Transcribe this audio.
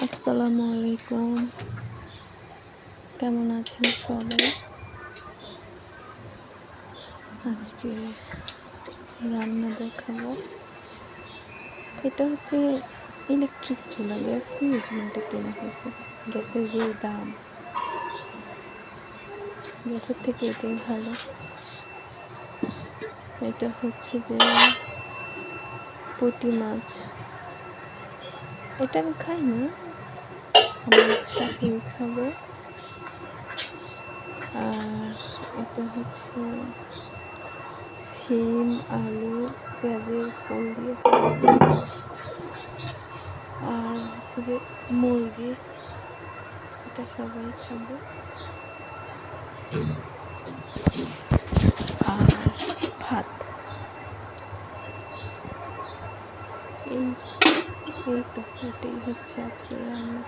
আসসালামু আলাইকুম। কেমন আছেন সবাই? আজকে রান্না দেখাবো। এটা হচ্ছে ইলেকট্রিক চুলা, গ্যাস দিয়ে চুলাটা কেনা হয়েছে। গ্যাসের যে দাম, গ্যাসের থেকে এটাই ভালো। এটা হচ্ছে যে পুঁটি মাছ। এটা আমি খাই না, আমার শাশুড়ি খাবে। আর এটা হচ্ছে শিম, আলু, পেঁয়াজের ফুল দিয়ে ভাজি। আর হচ্ছে যে মুরগি, এটা সবাই খাবে। আর ভাত। এই এই তো এটাই হচ্ছে আজকের রান্না।